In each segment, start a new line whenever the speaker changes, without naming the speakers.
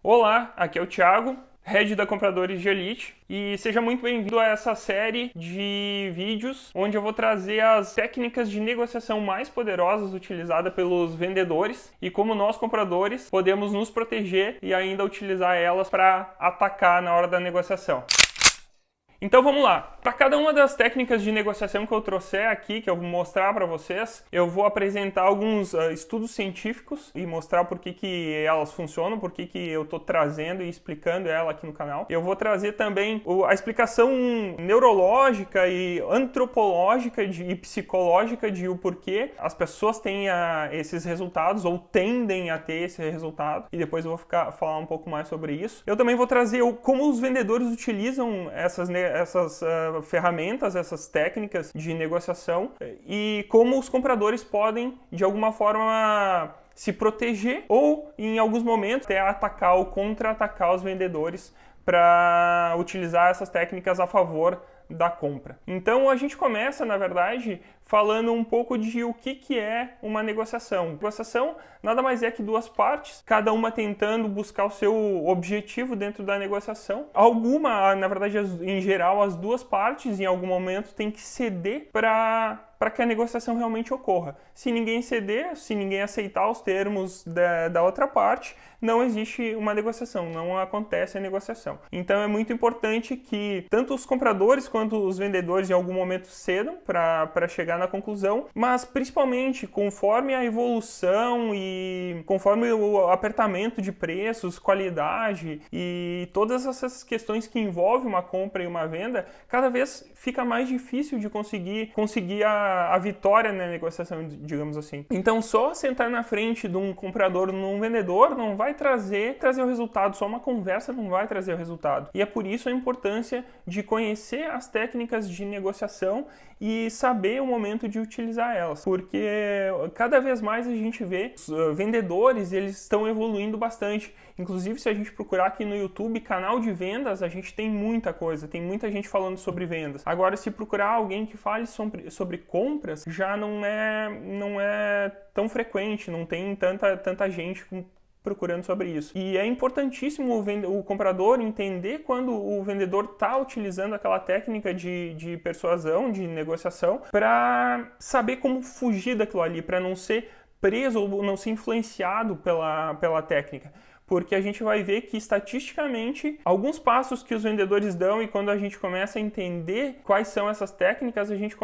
Olá, aqui é o Thiago, Head da Compradores de Elite, e seja muito bem-vindo a essa série de vídeos onde eu vou trazer as técnicas de negociação mais poderosas utilizadas pelos vendedores e como nós, compradores, podemos nos proteger e ainda utilizar elas para atacar na hora da negociação. Então vamos lá. Para cada uma das técnicas de negociação que eu trouxer aqui, que eu vou mostrar para vocês, eu vou apresentar alguns estudos científicos e mostrar por que elas funcionam, por que eu estou trazendo e explicando ela aqui no canal. Eu vou trazer também a explicação neurológica e antropológica e psicológica de o porquê as pessoas têm esses resultados ou tendem a ter esse resultado. E depois eu vou falar um pouco mais sobre isso. Eu também vou trazer como os vendedores utilizam essas ferramentas, essas técnicas de negociação e como os compradores podem, de alguma forma, se proteger ou, em alguns momentos, até atacar ou contra-atacar os vendedores para utilizar essas técnicas a favor da compra. Então a gente começa, na verdade, falando um pouco de o que é uma negociação. Negociação nada mais é que duas partes, cada uma tentando buscar o seu objetivo dentro da negociação. Na verdade, em geral, as duas partes, em algum momento, têm que ceder para que a negociação realmente ocorra. Se ninguém ceder, se ninguém aceitar os termos da outra parte, não existe uma negociação, não acontece a negociação. Então é muito importante que tanto os compradores quanto os vendedores em algum momento cedam para chegar na conclusão, mas principalmente conforme a evolução e conforme o apertamento de preços, qualidade e todas essas questões que envolvem uma compra e uma venda, cada vez fica mais difícil de conseguir a vitória na negociação, digamos assim. Então só sentar na frente de um comprador ou um vendedor não vai trazer o resultado, só uma conversa não vai trazer o resultado. E é por isso a importância de conhecer as técnicas de negociação e saber o momento de utilizar elas, porque cada vez mais a gente vê os vendedores, eles estão evoluindo bastante. Inclusive, se a gente procurar aqui no YouTube, canal de vendas, a gente tem muita coisa, tem muita gente falando sobre vendas. Agora, se procurar alguém que fale sobre compras, já não é tão frequente, não tem tanta gente procurando sobre isso. E é importantíssimo o comprador entender quando o vendedor está utilizando aquela técnica de persuasão, de negociação, para saber como fugir daquilo ali, para não ser preso ou não ser influenciado pela técnica. Porque a gente vai ver que, estatisticamente, alguns passos que os vendedores dão e quando a gente começa a entender quais são essas técnicas, a gente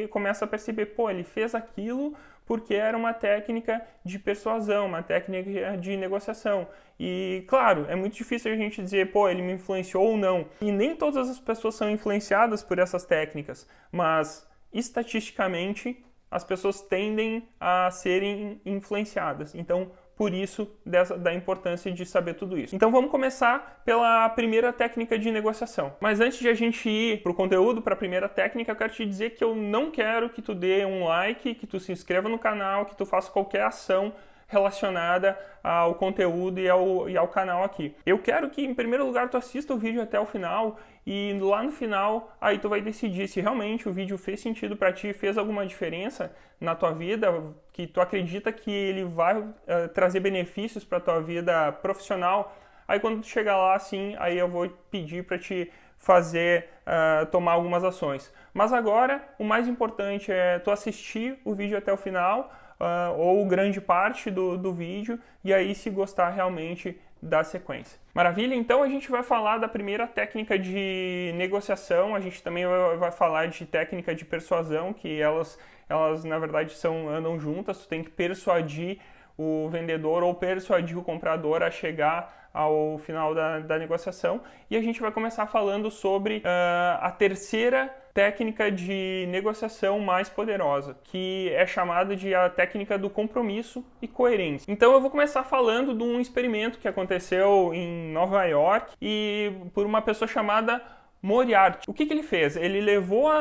começa a perceber, ele fez aquilo porque era uma técnica de persuasão, uma técnica de negociação. E, claro, é muito difícil a gente dizer, ele me influenciou ou não. E nem todas as pessoas são influenciadas por essas técnicas, mas, estatisticamente, as pessoas tendem a serem influenciadas. Então, por isso, da importância de saber tudo isso. Então vamos começar pela primeira técnica de negociação. Mas antes de a gente ir para o conteúdo, para a primeira técnica, eu quero te dizer que eu não quero que tu dê um like, que tu se inscreva no canal, que tu faça qualquer ação relacionada ao conteúdo e ao canal aqui. Eu quero que, em primeiro lugar, tu assista o vídeo até o final e lá no final, aí tu vai decidir se realmente o vídeo fez sentido para ti, fez alguma diferença na tua vida, que tu acredita que ele vai trazer benefícios para tua vida profissional. Aí quando tu chegar lá, assim, aí eu vou pedir para te tomar algumas ações. Mas agora, o mais importante é tu assistir o vídeo até o final, ou grande parte do vídeo, e aí, se gostar realmente, da sequência. Maravilha? Então a gente vai falar da primeira técnica de negociação, a gente também vai falar de técnica de persuasão, que elas na verdade andam juntas, tu tem que persuadir o vendedor ou persuadir o comprador a chegar ao final da negociação. E a gente vai começar falando sobre a terceira técnica de negociação mais poderosa, que é chamada de a técnica do compromisso e coerência. Então eu vou começar falando de um experimento que aconteceu em Nova York e por uma pessoa chamada Moriarty. O que ele fez? Ele levou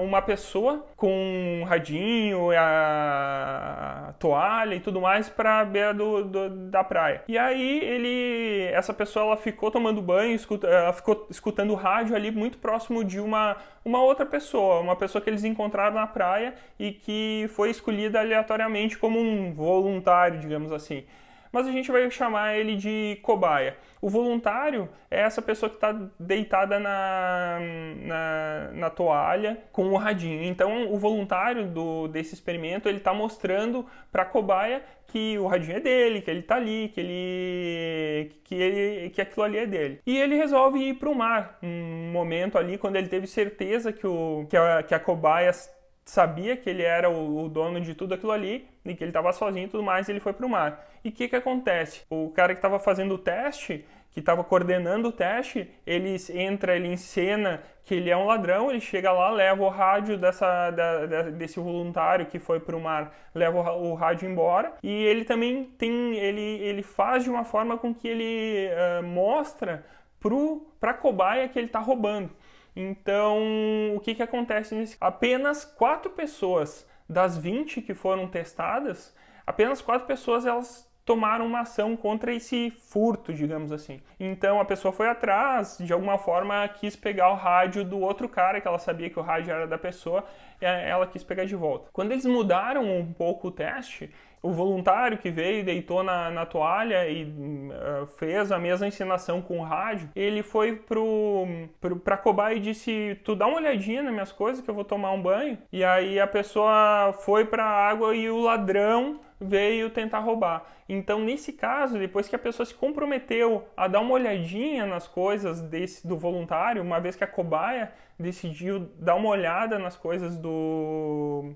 uma pessoa com um radinho, a toalha e tudo mais para a beira da praia. E aí essa pessoa ela ficou tomando banho, ela ficou escutando o rádio ali muito próximo de uma outra pessoa, uma pessoa que eles encontraram na praia e que foi escolhida aleatoriamente como um voluntário, digamos assim. mas a gente vai chamar ele de cobaia. O voluntário é essa pessoa que está deitada na toalha com o radinho. Então, o voluntário desse experimento, ele está mostrando para a cobaia que o radinho é dele, que ele está ali, que aquilo ali é dele. E ele resolve ir para o mar, um momento ali, quando ele teve certeza que a cobaia sabia que ele era o dono de tudo aquilo ali e que ele estava sozinho e tudo mais, ele foi para o mar. E o que acontece? O cara que estava fazendo o teste, que estava coordenando o teste, ele encena que ele é um ladrão, ele chega lá, leva o rádio desse voluntário que foi para o mar, leva o rádio embora, e ele também ele faz de uma forma com que ele mostra para a cobaia que ele está roubando. Então, o que acontece nisso? Apenas 4 pessoas das 20 que foram testadas, apenas 4 pessoas elas tomaram uma ação contra esse furto, digamos assim. Então a pessoa foi atrás, de alguma forma quis pegar o rádio do outro cara, que ela sabia que o rádio era da pessoa, ela quis pegar de volta. Quando eles mudaram um pouco o teste, o voluntário que veio, deitou na toalha e fez a mesma encenação com o rádio, ele foi pra cobaia e disse: tu dá uma olhadinha nas minhas coisas que eu vou tomar um banho. E aí a pessoa foi pra água e o ladrão veio tentar roubar. Então, nesse caso, depois que a pessoa se comprometeu a dar uma olhadinha nas coisas do voluntário, uma vez que a cobaia decidiu dar uma olhada nas coisas do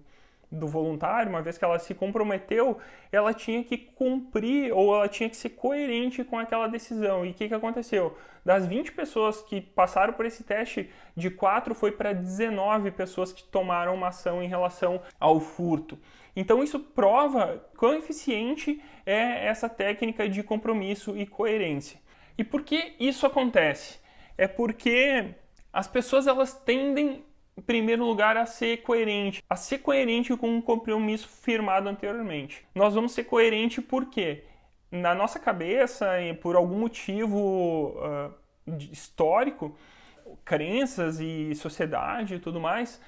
voluntário, uma vez que ela se comprometeu, ela tinha que cumprir ou ela tinha que ser coerente com aquela decisão. E o que aconteceu? Das 20 pessoas que passaram por esse teste, de 4 foi para 19 pessoas que tomaram uma ação em relação ao furto. Então isso prova quão eficiente é essa técnica de compromisso e coerência. E por que isso acontece? É porque as pessoas elas tendem, em primeiro lugar, a ser coerente com um compromisso firmado anteriormente. Nós vamos ser coerente porque na nossa cabeça, por algum motivo histórico, crenças e sociedade e tudo mais,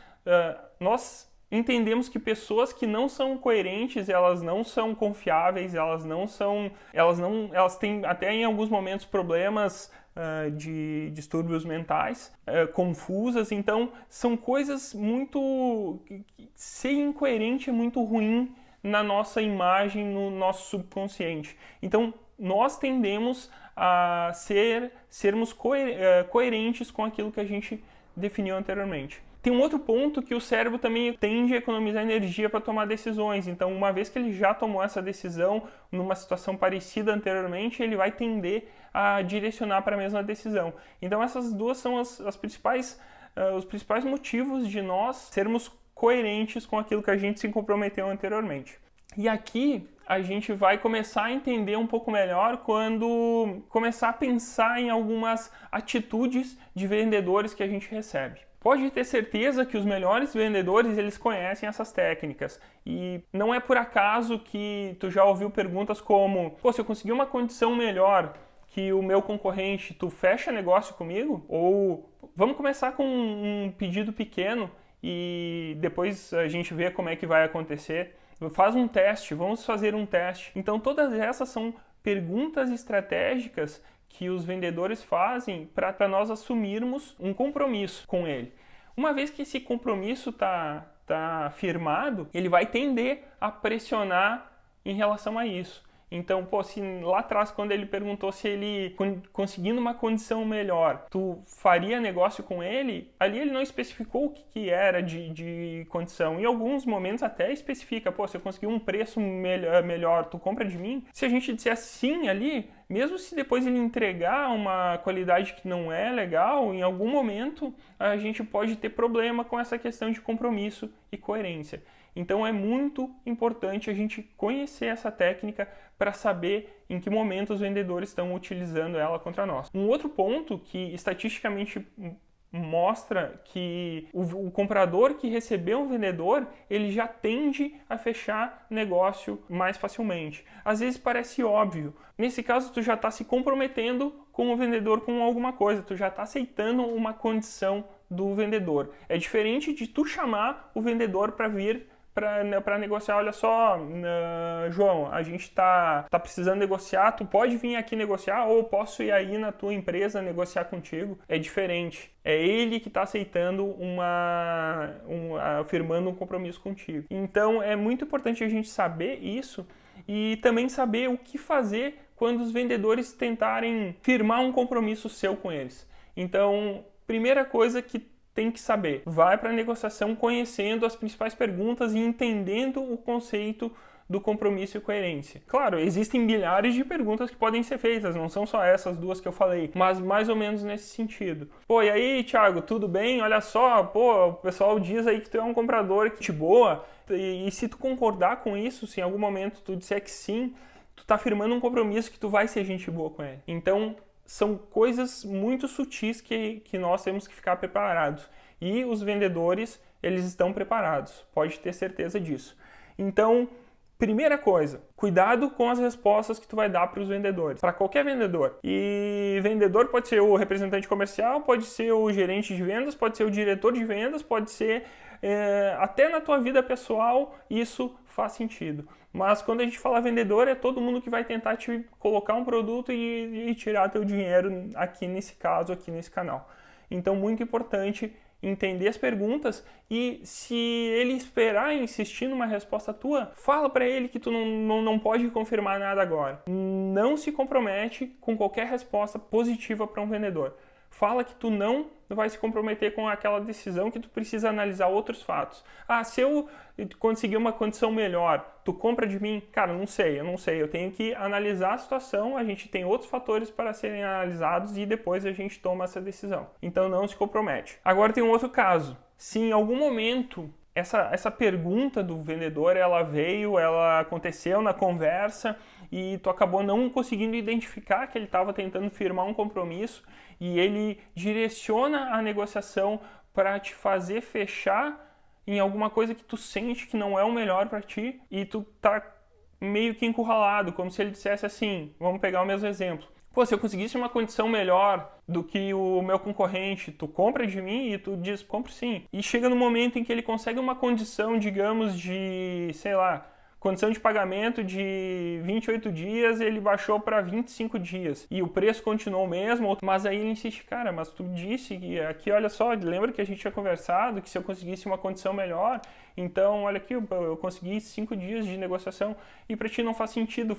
nós entendemos que pessoas que não são coerentes, elas não são confiáveis, elas têm até em alguns momentos problemas de distúrbios mentais, confusas. Então são coisas muito... Ser incoerente é muito ruim na nossa imagem, no nosso subconsciente. Então nós tendemos a sermos coerentes com aquilo que a gente definiu anteriormente. Tem um outro ponto que o cérebro também tende a economizar energia para tomar decisões. Então, uma vez que ele já tomou essa decisão numa situação parecida anteriormente, ele vai tender a direcionar para a mesma decisão. Então, essas duas são os principais motivos de nós sermos coerentes com aquilo que a gente se comprometeu anteriormente. E aqui a gente vai começar a entender um pouco melhor quando começar a pensar em algumas atitudes de vendedores que a gente recebe. Pode ter certeza que os melhores vendedores, eles conhecem essas técnicas. E não é por acaso que tu já ouviu perguntas como: pô, se eu conseguir uma condição melhor que o meu concorrente, tu fecha negócio comigo? Ou vamos começar com um pedido pequeno e depois a gente vê como é que vai acontecer. Faz um teste, vamos fazer um teste. Então todas essas são perguntas estratégicas que os vendedores fazem para nós assumirmos um compromisso com ele. Uma vez que esse compromisso está firmado, ele vai tender a pressionar em relação a isso. Então, pô, se lá atrás, quando ele perguntou se ele, conseguindo uma condição melhor, tu faria negócio com ele, ali ele não especificou o que era de condição. Em alguns momentos até especifica: pô, se eu conseguir um preço melhor, tu compra de mim? Se a gente disser sim ali, mesmo se depois ele entregar uma qualidade que não é legal, em algum momento a gente pode ter problema com essa questão de compromisso e coerência. Então é muito importante a gente conhecer essa técnica para saber em que momento os vendedores estão utilizando ela contra nós. Um outro ponto que estatisticamente mostra que o comprador que recebeu um vendedor, ele já tende a fechar negócio mais facilmente. Às vezes parece óbvio. Nesse caso, tu já está se comprometendo com o vendedor com alguma coisa, tu já está aceitando uma condição do vendedor. É diferente de tu chamar o vendedor para vir para negociar. Olha só, João, a gente tá precisando negociar, tu pode vir aqui negociar ou posso ir aí na tua empresa negociar contigo. É diferente. É ele que está aceitando firmando um compromisso contigo. Então é muito importante a gente saber isso e também saber o que fazer quando os vendedores tentarem firmar um compromisso seu com eles. Então, primeira coisa que tem que saber, vai para a negociação conhecendo as principais perguntas e entendendo o conceito do compromisso e coerência. Claro, existem milhares de perguntas que podem ser feitas, não são só essas duas que eu falei, mas mais ou menos nesse sentido. Pô, e aí, Thiago, tudo bem? Olha só, pô, o pessoal diz aí que tu é um comprador que te boa, e se tu concordar com isso, se em algum momento tu disser que sim, tu tá firmando um compromisso que tu vai ser gente boa com ele. Então, são coisas muito sutis que nós temos que ficar preparados. E os vendedores, eles estão preparados, pode ter certeza disso. Então, primeira coisa, cuidado com as respostas que tu vai dar para os vendedores, para qualquer vendedor. E vendedor pode ser o representante comercial, pode ser o gerente de vendas, pode ser o diretor de vendas, pode ser até na tua vida pessoal, isso faz sentido. Mas quando a gente fala vendedor, é todo mundo que vai tentar te colocar um produto e tirar teu dinheiro aqui nesse caso, aqui nesse canal. Então, muito importante entender as perguntas e se ele esperar e insistir numa resposta tua, fala para ele que tu não pode confirmar nada agora. Não se compromete com qualquer resposta positiva para um vendedor. Fala que tu não vai se comprometer com aquela decisão, que tu precisa analisar outros fatos. Ah, se eu conseguir uma condição melhor, tu compra de mim? Cara, eu não sei. Eu tenho que analisar a situação, a gente tem outros fatores para serem analisados e depois a gente toma essa decisão. Então não se compromete. Agora tem um outro caso. Se em algum momento essa pergunta do vendedor, ela aconteceu na conversa e tu acabou não conseguindo identificar que ele estava tentando firmar um compromisso e ele direciona a negociação para te fazer fechar em alguma coisa que tu sente que não é o melhor para ti e tu tá meio que encurralado, como se ele dissesse assim, vamos pegar o mesmo exemplo. Pô, se eu conseguisse uma condição melhor do que o meu concorrente, tu compra de mim? E tu diz, compro sim. E chega no momento em que ele consegue uma condição, digamos, de, sei lá, condição de pagamento de 28 dias, ele baixou para 25 dias. E o preço continuou o mesmo, mas aí ele insiste, cara, mas tu disse que aqui, olha só, lembra que a gente tinha conversado que se eu conseguisse uma condição melhor, então, olha aqui, eu consegui 5 dias de negociação e para ti não faz sentido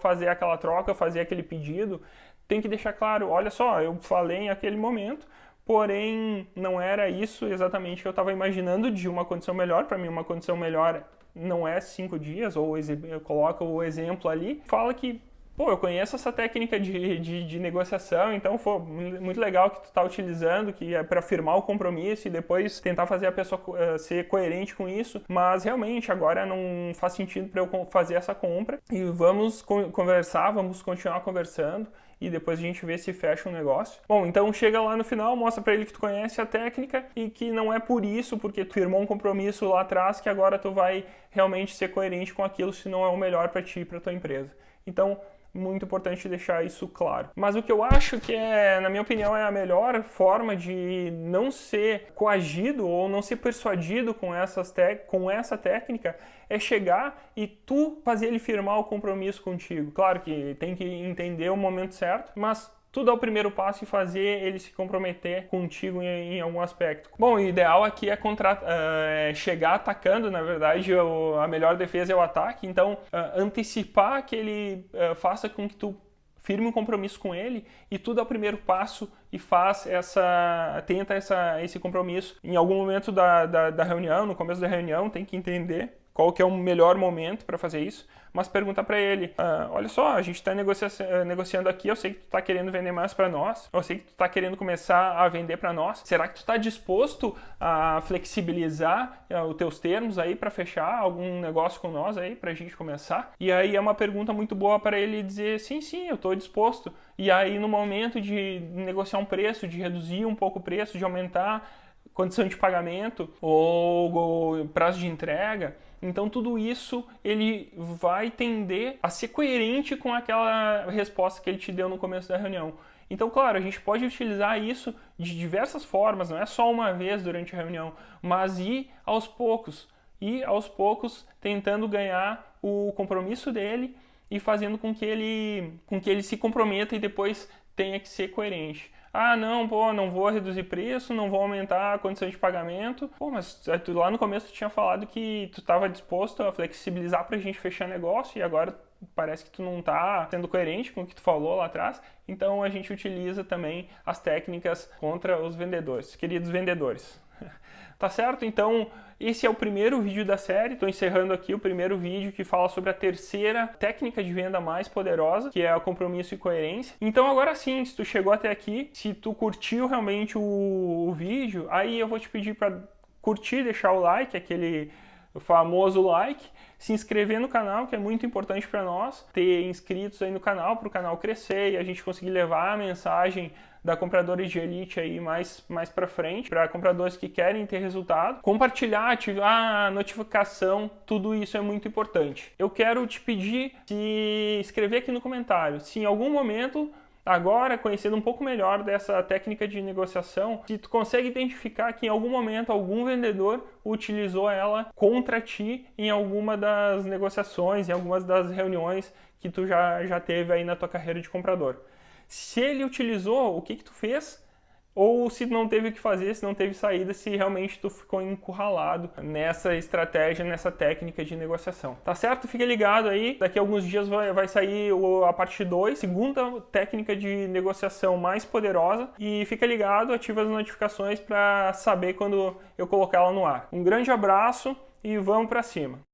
fazer aquela troca, fazer aquele pedido. Tem que deixar claro, olha só, eu falei em aquele momento, porém não era isso exatamente que eu estava imaginando de uma condição melhor. Para mim, uma condição melhor não é 5 dias, ou eu coloco o exemplo ali, fala que, pô, eu conheço essa técnica de negociação, então foi muito legal que tu tá utilizando, que é para firmar o compromisso e depois tentar fazer a pessoa ser coerente com isso, mas realmente agora não faz sentido para eu fazer essa compra e vamos conversar, vamos continuar conversando e depois a gente vê se fecha um negócio. Bom, então chega lá no final, mostra para ele que tu conhece a técnica e que não é por isso, porque tu firmou um compromisso lá atrás, que agora tu vai realmente ser coerente com aquilo se não é o melhor para ti e para tua empresa. Então, muito importante deixar isso claro. Mas o que eu acho que na minha opinião, é a melhor forma de não ser coagido ou não ser persuadido com essa técnica é chegar e tu fazer ele firmar o compromisso contigo. Claro que tem que entender o momento certo, mas tu dá o primeiro passo e fazer ele se comprometer contigo em algum aspecto. Bom, o ideal aqui é chegar atacando, na verdade, a melhor defesa é o ataque, então antecipar que ele faça com que tu firme um compromisso com ele e tu dá o primeiro passo e tenta esse compromisso. Em algum momento da reunião, no começo da reunião, tem que entender qual que é o melhor momento para fazer isso, mas pergunta para ele, olha só, a gente está negociando aqui, eu sei que tu está querendo vender mais para nós, eu sei que tu está querendo começar a vender para nós, será que tu está disposto a flexibilizar os teus termos aí para fechar algum negócio com nós aí, para a gente começar? E aí é uma pergunta muito boa para ele dizer, sim, eu estou disposto. E aí no momento de negociar um preço, de reduzir um pouco o preço, de aumentar condição de pagamento ou prazo de entrega, então tudo isso ele vai tender a ser coerente com aquela resposta que ele te deu no começo da reunião. Então, claro, a gente pode utilizar isso de diversas formas, não é só uma vez durante a reunião, mas ir aos poucos. e aos poucos tentando ganhar o compromisso dele e fazendo com que ele se comprometa e depois tenha que ser coerente. Ah, não, pô, não vou reduzir preço, não vou aumentar a condição de pagamento. Pô, mas tu, lá no começo tu tinha falado que tu estava disposto a flexibilizar pra gente fechar negócio e agora parece que tu não tá sendo coerente com o que tu falou lá atrás. Então a gente utiliza também as técnicas contra os vendedores, queridos vendedores. Tá certo? Então, esse é o primeiro vídeo da série. Estou encerrando aqui o primeiro vídeo que fala sobre a terceira técnica de venda mais poderosa, que é o compromisso e coerência. Então, agora sim, se tu chegou até aqui, se tu curtiu realmente o vídeo, aí eu vou te pedir para curtir, deixar o like, aquele famoso like, se inscrever no canal, que é muito importante para nós, ter inscritos aí no canal, para o canal crescer e a gente conseguir levar a mensagem da Compradores de Elite aí mais para frente, para compradores que querem ter resultado. Compartilhar, ativar a notificação, tudo isso é muito importante. Eu quero te pedir se escrever aqui no comentário, se em algum momento, agora, conhecendo um pouco melhor dessa técnica de negociação, se tu consegue identificar que em algum momento algum vendedor utilizou ela contra ti em alguma das negociações, em algumas das reuniões que tu já teve aí na tua carreira de comprador. Se ele utilizou, o que tu fez? Ou se não teve o que fazer, se não teve saída, se realmente tu ficou encurralado nessa estratégia, nessa técnica de negociação. Tá certo? Fica ligado aí, daqui a alguns dias vai sair a parte 2, segunda técnica de negociação mais poderosa, e fica ligado, ativa as notificações para saber quando eu colocar ela no ar. Um grande abraço e vamos para cima!